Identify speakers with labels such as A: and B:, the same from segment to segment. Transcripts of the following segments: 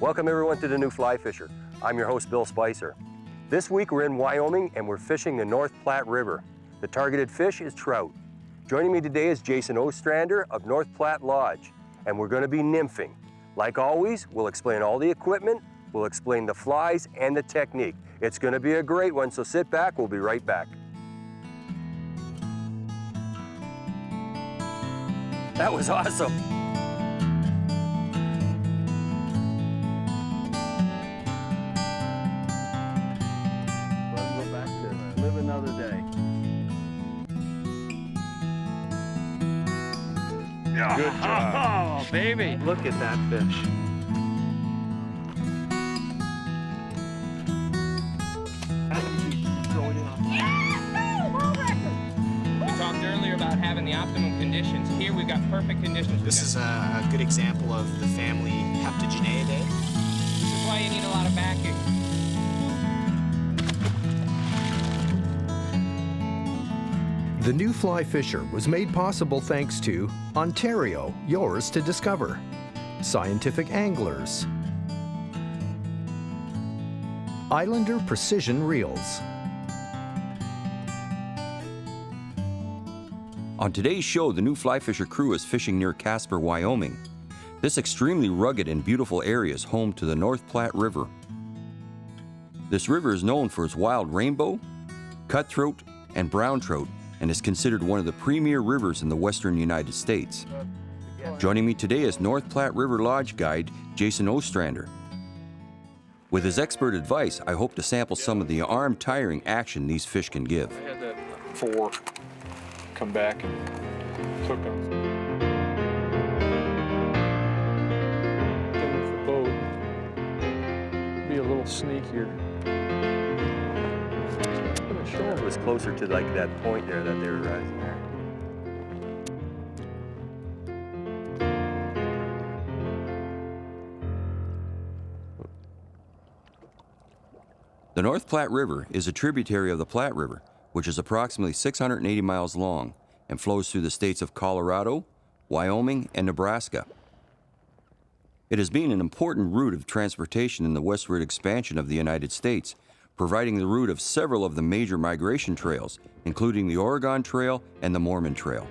A: Welcome everyone to the New Fly Fisher. I'm your host, Bill Spicer. This week we're in Wyoming and we're fishing the North Platte River. The targeted fish is trout. Joining me today is Jason Ostrander of North Platte Lodge, and we're going to be nymphing. Like always, we'll explain all the equipment, we'll explain the flies and the technique. It's going to be a great one, so sit back, we'll be right back. That was awesome. Let's go back to live another day. Good job.
B: Oh, baby.
A: Look at that fish.
B: We talked earlier about having the optimum conditions. Here we've got perfect conditions.
C: This is a good example of the family Heptageneidae.
B: This is why you need a lot of backing.
D: The New Fly Fisher was made possible thanks to Ontario, yours to discover, Scientific Anglers, Islander Precision Reels.
E: On today's show, the New Fly Fisher crew is fishing near Casper, Wyoming. This extremely rugged and beautiful area is home to the North Platte River. This river is known for its wild rainbow, cutthroat, and brown trout, and is considered one of the premier rivers in the western United States. Joining me today is North Platte River Lodge guide Jason Ostrander. With his expert advice, I hope to sample some of the arm-tiring action these fish can give.
F: I had that 4 come back and hook them. Then with the boat, be a little sneakier.
A: It was closer to like that point there that they were rising there.
E: The North Platte River is a tributary of the Platte River, which is approximately 680 miles long and flows through the states of Colorado, Wyoming, and Nebraska. It has been an important route of transportation in the westward expansion of the United States, providing the route of several of the major migration trails, including the Oregon Trail and the Mormon Trail.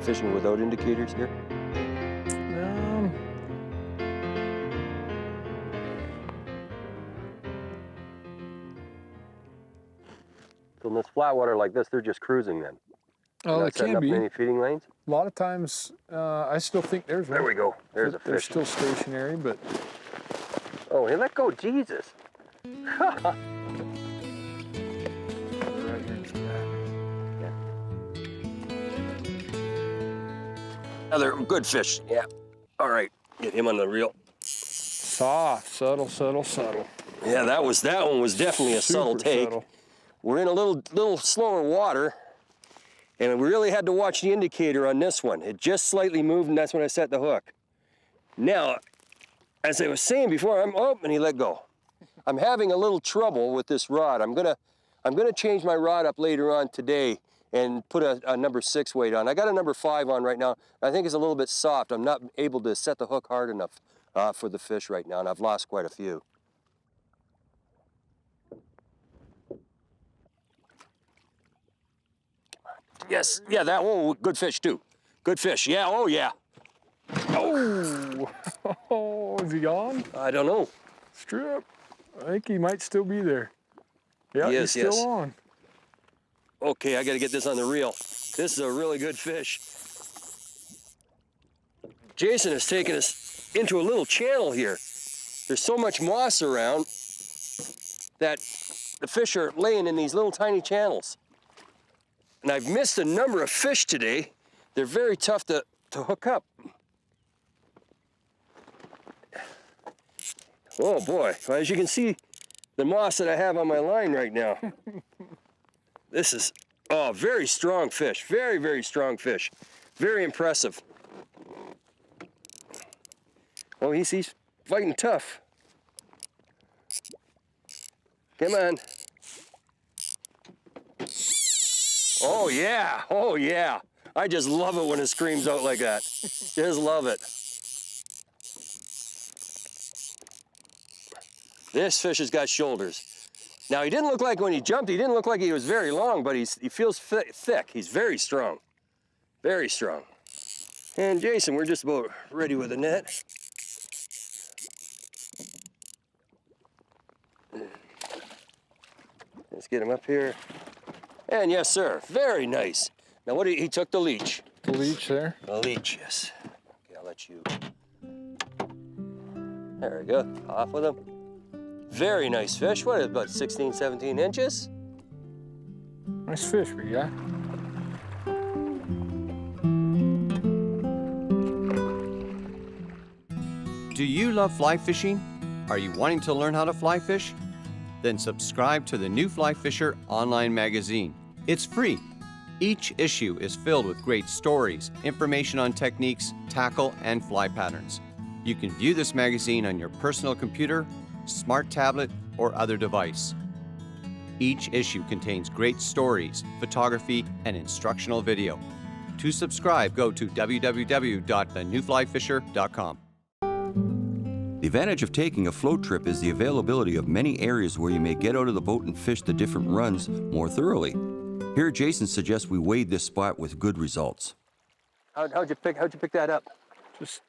A: Fishing without indicators here? So in this flat water like this, they're just cruising then?
F: Oh,
A: Not
F: it
A: setting
F: can
A: up
F: be.
A: any feeding lanes?
F: A lot of times, I still think there's one.
A: There we go. There's a
F: They're
A: fish.
F: still stationary, but
A: Oh, hey, let go, Jesus. Another good fish, yeah. All right, get him on the reel.
F: soft, subtle, subtle, subtle.
A: Yeah, that one was definitely a subtle
F: Super
A: take.
F: subtle.
A: We're in a little slower water, and we really had to watch the indicator on this one. It just slightly moved, and that's when I set the hook. Now, as I was saying before, and he let go. I'm having a little trouble with this rod. I'm gonna change my rod up later on today and put a number 6 weight on. I got a number 5 on right now. I think it's a little bit soft. I'm not able to set the hook hard enough for the fish right now, and I've lost quite a few. Yes, yeah, that one, good fish too. Good fish, yeah, oh yeah.
F: Oh, is he gone?
A: I don't know.
F: Strip. I think he might still be there. Yeah,
A: Yes,
F: he's still
A: yes.
F: on.
A: Okay, I gotta get this on the reel. This is a really good fish. Jason has taken us into a little channel here. There's so much moss around that the fish are laying in these little tiny channels. And I've missed a number of fish today. They're very tough to hook up. Oh boy, well, as you can see, the moss that I have on my line right now. This is, oh, very strong fish. Very, very strong fish. Very impressive. Oh, he's fighting tough. Come on. Oh yeah, oh yeah. I just love it when it screams out like that. Just love it. This fish has got shoulders. Now, he didn't look like when he jumped, he didn't look like he was very long, but he feels thick. He's very strong. Very strong. And Jason, we're just about ready with the net. Let's get him up here. And yes, sir, very nice. Now, what he took the leech.
F: The leech there.
A: The leech, yes. Okay, I'll let you. There we go, off with him. Very nice fish. What, about 16, 17 inches?
F: Nice fish we got.
G: Do you love fly fishing? Are you wanting to learn how to fly fish? Then subscribe to the New Fly Fisher online magazine. It's free. Each issue is filled with great stories, information on techniques, tackle, and fly patterns. You can view this magazine on your personal computer, smart tablet, or other device. Each issue contains great stories, photography, and instructional video. To subscribe, go to www.thenewflyfisher.com.
E: The advantage of taking a float trip is the availability of many areas where you may get out of the boat and fish the different runs more thoroughly. Here, Jason suggests we wade this spot with good results.
A: How'd you pick that up?
F: Just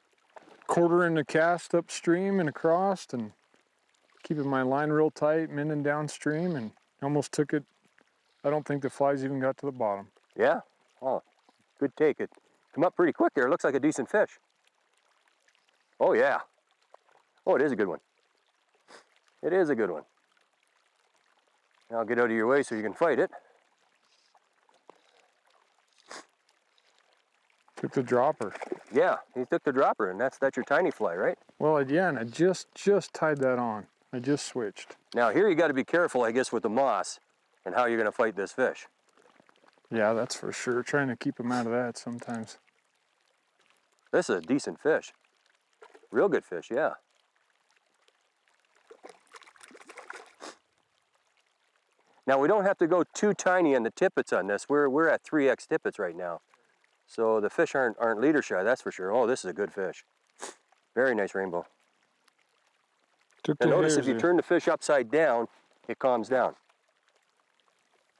F: quartering the cast upstream and across and keeping my line real tight, mending downstream, and almost took it. I don't think the flies even got to the bottom.
A: Yeah? Oh, good take. It come up pretty quick there. It looks like a decent fish. Oh, yeah. Oh, it is a good one. It is a good one. Now I'll get out of your way so you can fight it.
F: Took the dropper.
A: Yeah, he took the dropper, and that's your tiny fly, right?
F: Well, again, I just tied that on. I just switched.
A: Now here you got to be careful, I guess, with the moss and how you're going to fight this fish.
F: Yeah, that's for sure. Trying to keep them out of that sometimes.
A: This is a decent fish. Real good fish, yeah. Now we don't have to go too tiny on the tippets on this. We're at 3X tippets right now. So the fish aren't leader shy, that's for sure. Oh, this is a good fish. Very nice rainbow. And notice if you turn the fish upside down, it calms down.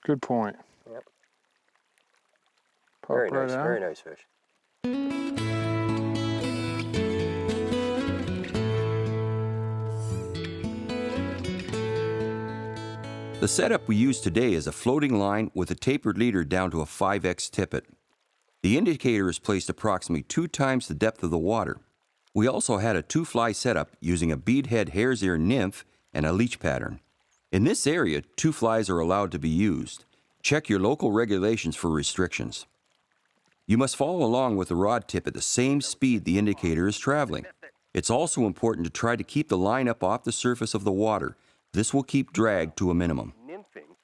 F: Good point.
A: Yep.
F: Pop
A: Very
F: right
A: nice,
F: out.
A: very nice fish.
E: The setup we use today is a floating line with a tapered leader down to a 5X tippet. The indicator is placed approximately 2 times the depth of the water. We also had a 2-fly setup using a beadhead hare's ear nymph and a leech pattern. In this area, 2 flies are allowed to be used. Check your local regulations for restrictions. You must follow along with the rod tip at the same speed the indicator is traveling. It's also important to try to keep the line up off the surface of the water. This will keep drag to a minimum.
A: Nymphing,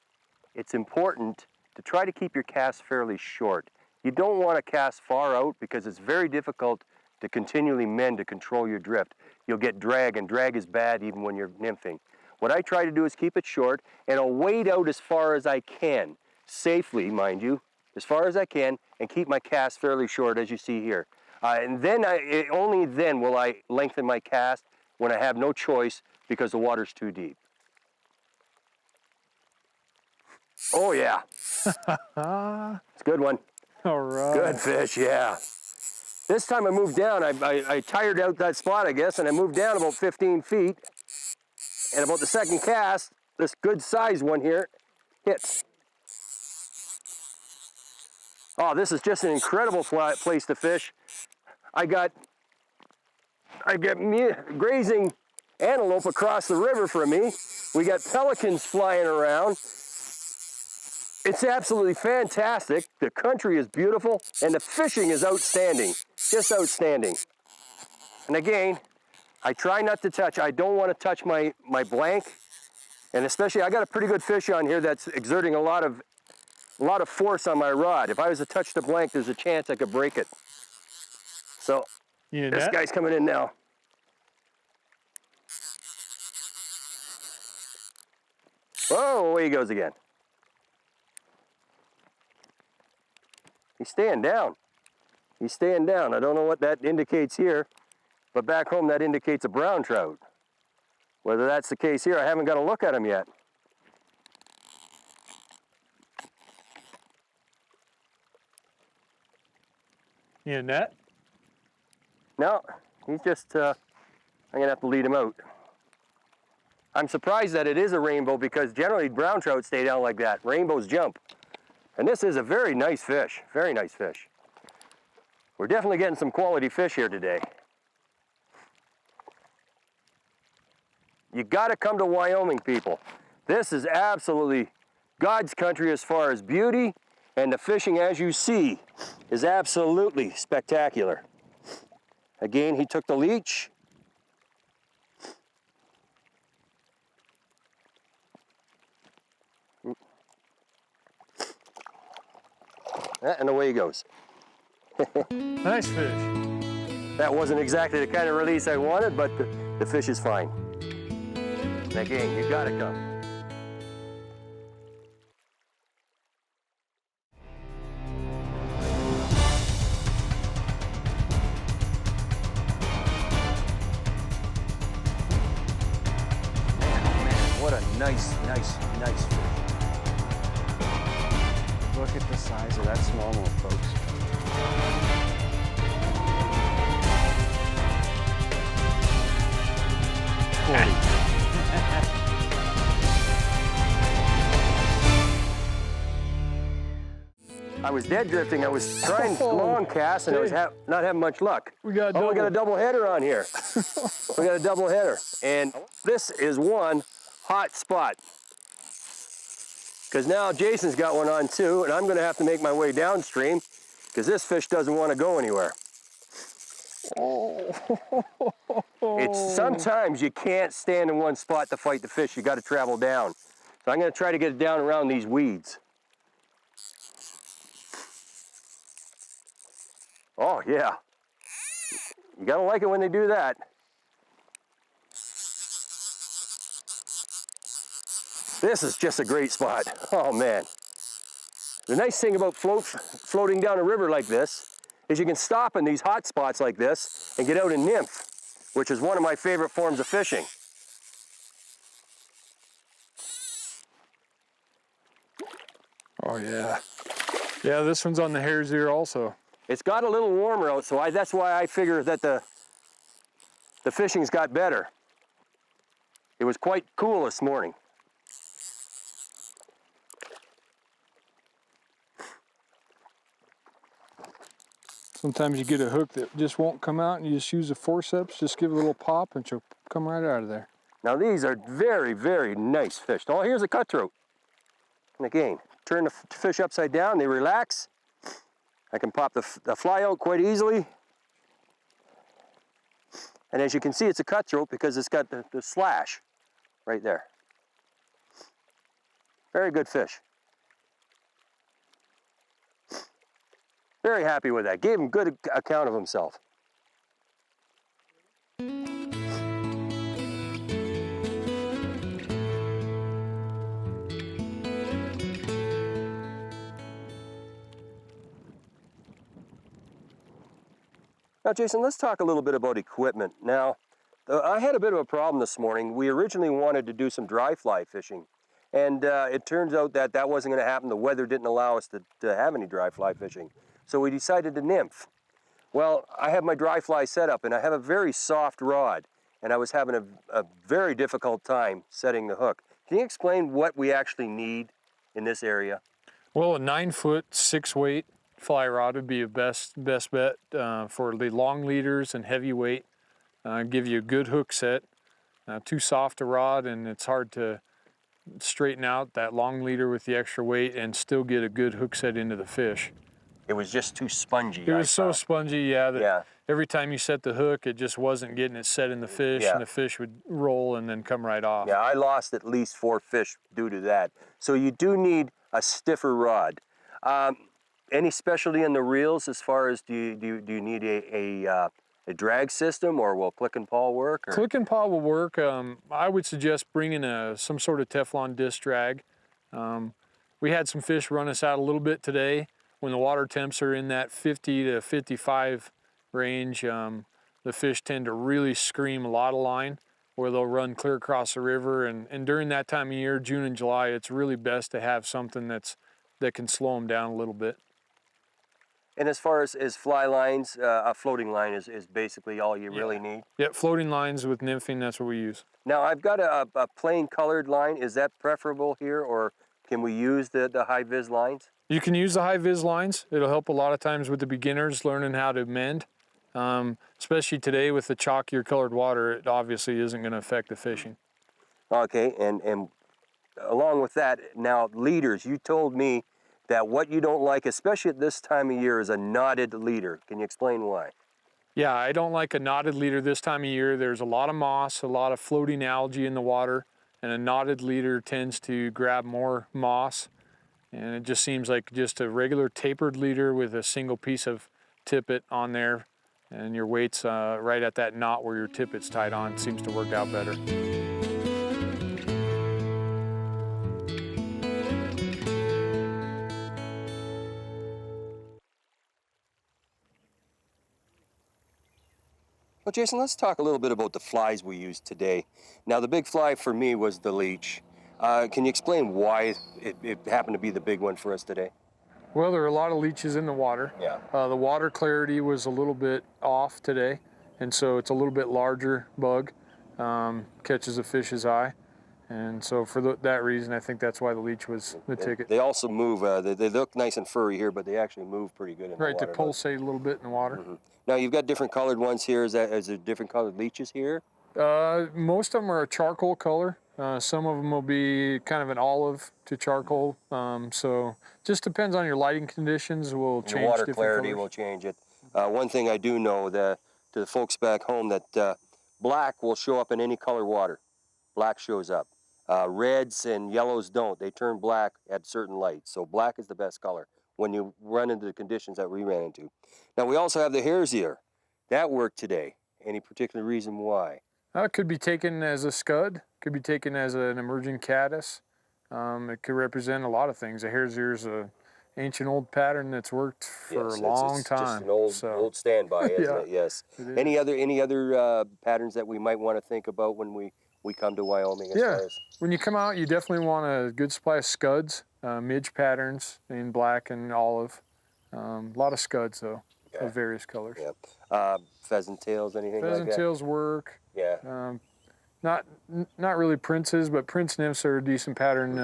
A: it's important to try to keep your cast fairly short. You don't want to cast far out because it's very difficult to continually mend to control your drift. You'll get drag, and drag is bad even when you're nymphing. What I try to do is keep it short, and I'll wade out as far as I can, safely, mind you, as far as I can, and keep my cast fairly short, as you see here. And then only then will I lengthen my cast when I have no choice because the water's too deep. Oh yeah, it's a good one.
F: All right.
A: Good fish, yeah. This time I moved down, I tired out that spot, I guess, and I moved down about 15 feet. And about the second cast, this good size one here hits. Oh, this is just an incredible place to fish. I get grazing antelope across the river from me. We got pelicans flying around. It's absolutely fantastic. The country is beautiful, and the fishing is outstanding, just outstanding. And again, I try not to touch. I don't want to touch my blank, and especially I got a pretty good fish on here that's exerting a lot of force on my rod. If I was to touch the blank, there's a chance I could break it. So this guy's coming in now. Whoa, away he goes again. He's staying down. He's staying down. I don't know what that indicates here, but back home that indicates a brown trout. Whether that's the case here, I haven't got a look at them yet.
F: You in net?
A: No, he's just, I'm gonna have to lead him out. I'm surprised that it is a rainbow because generally brown trout stay down like that. Rainbows jump. And this is a very nice fish, very nice fish. We're definitely getting some quality fish here today. You gotta come to Wyoming, people. This is absolutely God's country as far as beauty, and the fishing, as you see, is absolutely spectacular. Again, he took the leech. And away he goes.
F: Nice fish.
A: That wasn't exactly the kind of release I wanted, but the fish is fine. And again, you gotta come.
H: Man, what a nice fish. Look at the size of that smallmouth, folks.
A: I was dead drifting. I was trying long casts, and I was not having much luck.
F: We got
A: we got a double header on here. We got a double header, and this is one hot spot. Because now Jason's got one on too, and I'm going to have to make my way downstream because this fish doesn't want to go anywhere. It's sometimes you can't stand in one spot to fight the fish. You got to travel down. So I'm going to try to get it down around these weeds. Oh yeah, you gotta like it when they do that. This is just a great spot. Oh man. The nice thing about floating down a river like this is you can stop in these hot spots like this and get out and nymph, which is one of my favorite forms of fishing.
F: Oh yeah. Yeah, this one's on the hare's ear also.
A: It's got a little warmer out, so that's why I figure that the fishing's got better. It was quite cool this morning.
F: Sometimes you get a hook that just won't come out and you just use the forceps, just give it a little pop and she'll come right out of there.
A: Now these are very, very nice fish. Oh, here's a cutthroat. And again, turn the fish upside down, they relax. I can pop the fly out quite easily. And as you can see, it's a cutthroat because it's got the slash right there. Very good fish. Very happy with that. Gave him good account of himself. Now, Jason, let's talk a little bit about equipment. Now, I had a bit of a problem this morning. We originally wanted to do some dry fly fishing, and it turns out that that wasn't going to happen. The weather didn't allow us to have any dry fly fishing, so we decided to nymph. Well, I have my dry fly set up, and I have a very soft rod, and I was having a very difficult time setting the hook. Can you explain what we actually need in this area?
F: Well, a 9-foot, 6-weight fly rod would be a best bet for the long leaders and heavyweight. Give you a good hook set. Too soft a rod and it's hard to straighten out that long leader with the extra weight and still get a good hook set into the fish.
A: It was just too spongy.
F: It was so spongy, yeah, that every time you set the hook, it just wasn't getting it set in the fish, and the fish would roll and then come right off.
A: Yeah, I lost at least 4 fish due to that. So you do need a stiffer rod. Any specialty in the reels as far as do you need a drag system, or will click and paw work? Or?
F: Click and paw will work. I would suggest bringing some sort of Teflon disc drag. We had some fish run us out a little bit today. When the water temps are in that 50 to 55 range, the fish tend to really scream a lot of line. where they'll run clear across the river. And during that time of year, June and July, it's really best to have something that can slow them down a little bit.
A: And as far as fly lines, a floating line is basically all you really need.
F: Yeah, floating lines with nymphing, that's what we use.
A: Now I've got a plain colored line. Is that preferable here, or can we use the high vis lines?
F: You can use the high vis lines. It'll help a lot of times with the beginners learning how to mend. Especially today with the chalkier colored water, it obviously isn't going to affect the fishing.
A: Okay, and along with that, now leaders, you told me that what you don't like, especially at this time of year, is a knotted leader. Can you explain why?
F: Yeah, I don't like a knotted leader this time of year. There's a lot of moss, a lot of floating algae in the water, and a knotted leader tends to grab more moss. And it just seems like just a regular tapered leader with a single piece of tippet on there, and your weight's right at that knot where your tippet's tied on. It seems to work out better.
A: Well, Jason, let's talk a little bit about the flies we used today. Now, the big fly for me was the leech. Can you explain why it happened to be the big one for us today?
F: Well, there are a lot of leeches in the water.
A: Yeah.
F: The water clarity was a little bit off today, and so it's a little bit larger bug, catches a fish's eye. And so for that reason, I think that's why the leech was the ticket.
A: They also move, they look nice and furry here, but they actually move pretty good in the water.
F: Right, they pulsate a little bit in the water.
A: Mm-hmm. Now, you've got different colored ones here. Is there different colored leeches here?
F: Most of them are a charcoal color. Some of them will be kind of an olive to charcoal. So just depends on your lighting conditions. Will change
A: the water
F: different
A: clarity
F: colors.
A: will change it. One thing I do know to the folks back home that black will show up in any color water. Black shows up. Reds and yellows don't. They turn black at certain lights. So black is the best color when you run into the conditions that we ran into. Now we also have the hare's ear. That worked today. Any particular reason why?
F: It could be taken as a scud. Could be taken as an emerging caddis. It could represent a lot of things. A hare's ear is an ancient old pattern that's worked for a long time.
A: It's just an old standby, isn't
F: Yeah,
A: it? Yes.
F: it
A: Any other patterns that we might want to think about when we come to Wyoming? As far as...
F: When you come out, you definitely want a good supply of scuds, midge patterns in black and olive. A lot of scuds though, of various colors.
A: Yeah. Pheasant tails, anything like that?
F: Pheasant tails work.
A: Yeah.
F: Not really princes, but prince nymphs are a decent pattern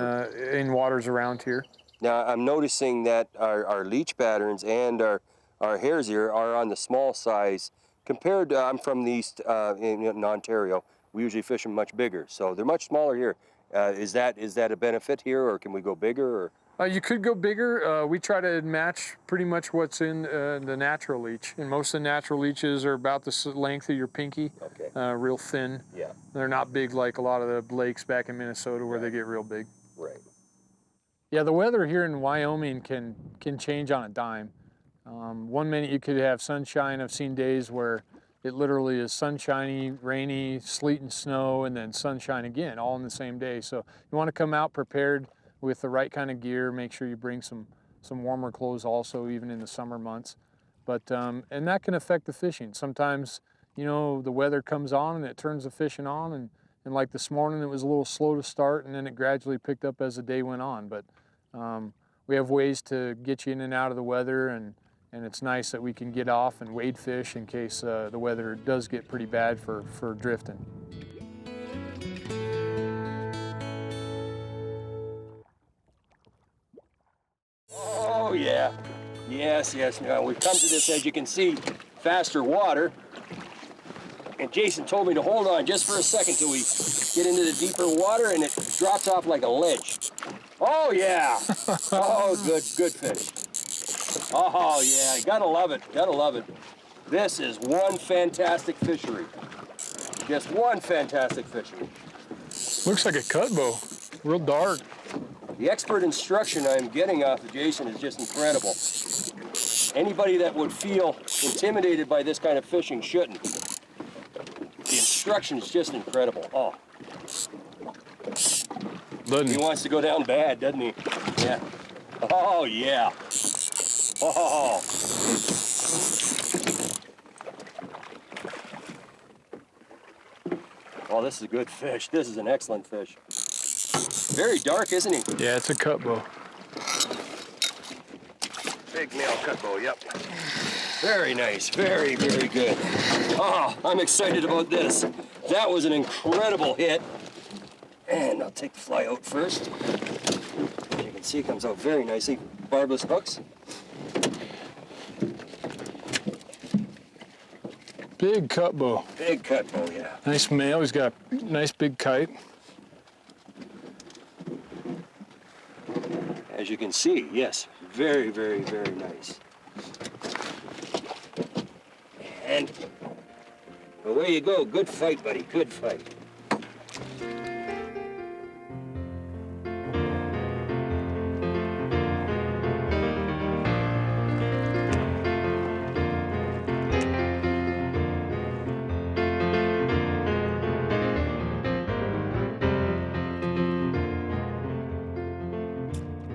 F: in waters around here.
A: Now I'm noticing that our leech patterns and our hare's ear are on the small size compared to, I'm from the east in Ontario. We usually fish them much bigger, so they're much smaller here. Is that a benefit here, or can we go bigger? Or?
F: You could go bigger. We try to match pretty much what's in the natural leech, and most of the natural leeches are about the length of your pinky, real thin.
A: Yeah.
F: They're not big like a lot of the lakes back in Minnesota where they get real big.
A: Right.
F: Yeah, the weather here in Wyoming can change on a dime. 1 minute you could have sunshine. I've seen days where it literally is sunshiny, rainy, sleet and snow, and then sunshine again, all in the same day. So you want to come out prepared with the right kind of gear. Make sure you bring some warmer clothes also, even in the summer months. But and that can affect the fishing. Sometimes, you know, the weather comes on and it turns the fishing on, and like this morning it was a little slow to start, and then it gradually picked up as the day went on. But we have ways to get you in and out of the weather, and it's nice that we can get off and wade fish in case the weather does get pretty bad for drifting.
A: Oh yeah, yes. Now we've come to this, as you can see, faster water. And Jason told me to hold on just for a second till we get into the deeper water, and it drops off like a ledge. Oh yeah, oh good fish. Oh yeah, gotta love it. This is one fantastic fishery. Just one fantastic fishery.
F: Looks like a cutbow, real dark.
A: The expert instruction I'm getting off of Jason is just incredible. Anybody that would feel intimidated by this kind of fishing shouldn't. The instruction is just incredible. Oh. He wants to go down bad, doesn't he? Yeah. Oh, yeah. Oh. Oh, this is a good fish. This is an excellent fish. Very dark, isn't he?
F: Yeah, it's a cut bow.
A: Big male cutbow, yep. Very nice, very, very good. Oh, I'm excited about this. That was an incredible hit. And I'll take the fly out first. As you can see, it comes out very nicely. Barbless hooks.
F: Big cut bow.
A: Big cutbow, yeah.
F: Nice male. He's got a nice big kite.
A: As you can see, yes, very, very, very nice. And away you go. Good fight, buddy, good fight.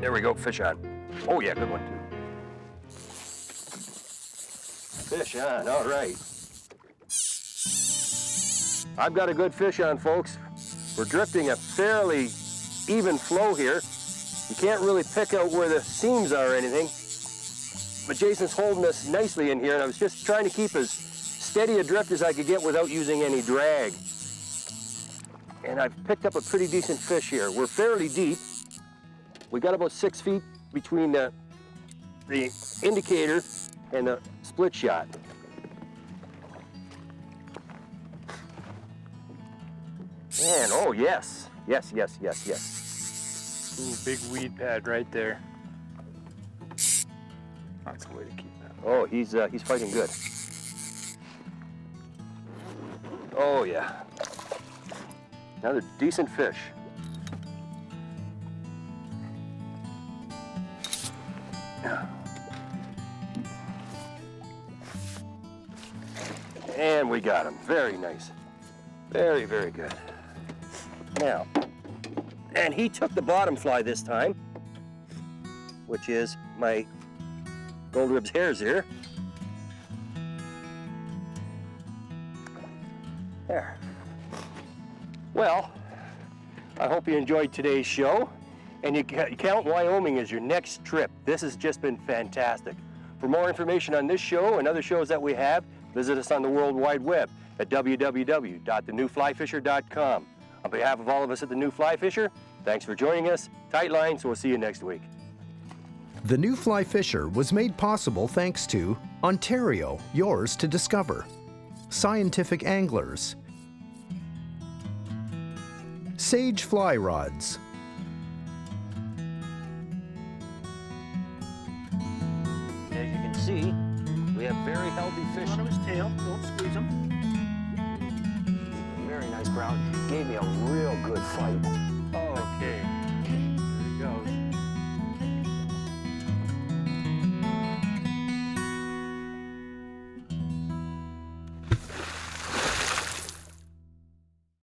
A: There we go, fish on. Oh yeah, good one too. Fish on, all right. I've got a good fish on, folks. We're drifting a fairly even flow here. You can't really pick out where the seams are or anything. But Jason's holding us nicely in here, and I was just trying to keep as steady a drift as I could get without using any drag. And I've picked up a pretty decent fish here. We're fairly deep. We got about 6 feet between the indicator and the split shot. And oh yes, yes, yes, yes, yes.
F: Ooh, big weed pad right there. That's the way to keep that.
A: Oh, he's fighting good. Oh yeah. Another decent fish. And we got him. Very nice. Very, very good. Now, and he took the bottom fly this time, which is my Gold Ribs Hares here. There. Well, I hope you enjoyed today's show, and you count Wyoming as your next trip. This has just been fantastic. For more information on this show and other shows that we have, visit us on the World Wide Web at www.thenewflyfisher.com. On behalf of all of us at The New Fly Fisher, thanks for joining us. Tight lines, we'll see you next week.
D: The New Fly Fisher was made possible thanks to Ontario, yours to discover, Scientific Anglers, Sage Fly Rods,
A: As you can see, we have very healthy fish.
I: On his tail, don't squeeze him.
A: Very nice brown. Gave me a real good fight.
F: Okay.